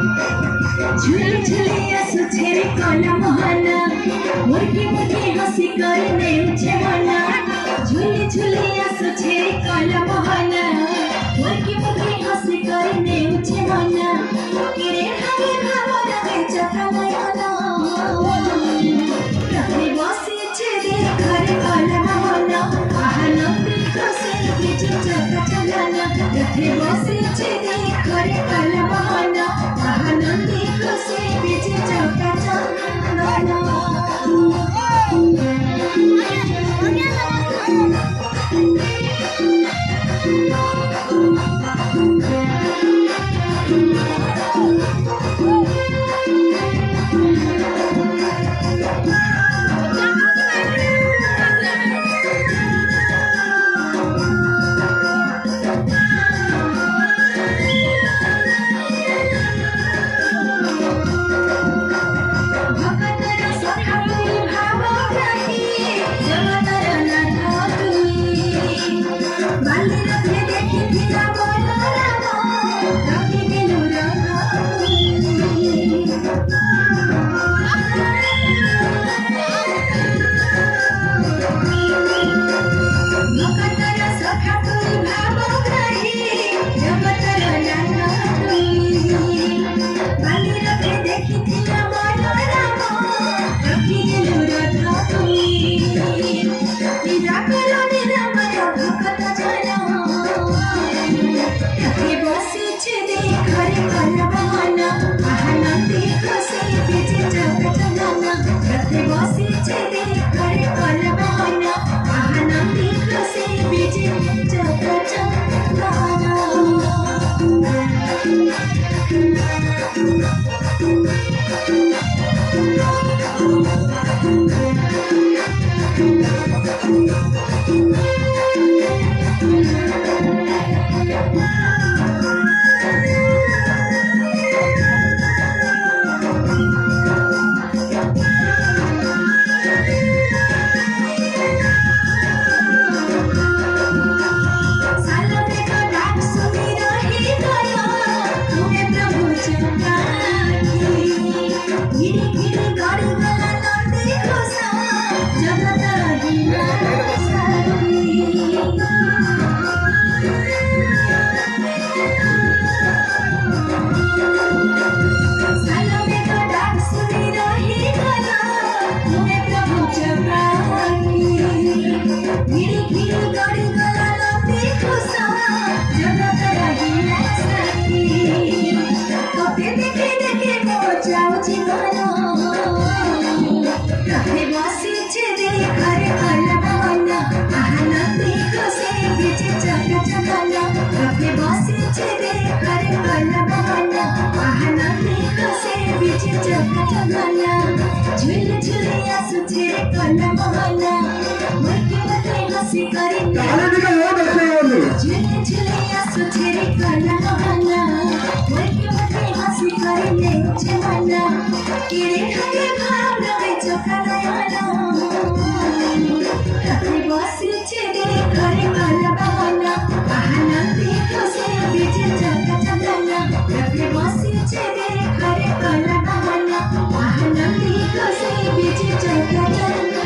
झूले झूले आसु छेरे कला मोहना मुर्गी मुर्गी हसी करने उछे मना झूले झूले आसु छेरे कला मोहना मुर्गी मुर्गी हसी करने उछे मना किरे भागे भावो रहे चक्रनयना रहे बसी छेरे घरे कला मोहना आनंदी खुशी बिच चक्र चलाना रहे बसी छेरे घरे कला मोहना आनंदी खुशी बिच चक्र चलाना झूले झूले आसु छेरे कला मोहना मुर्गी मुर्गी हसी करने झूले झूले आसु छेरे कला मोहना मुर्गी मुर्गी हसी करने उछे मना किरे भागे भाव रहे चक्रनयना रहे बसी छेरे घरे कला मोहना आनंदी खुशी बिच चक्र चलाना रहे बसी छेरे घरे कला मोहना आनंदी खुशी बिच चक्र चलाना।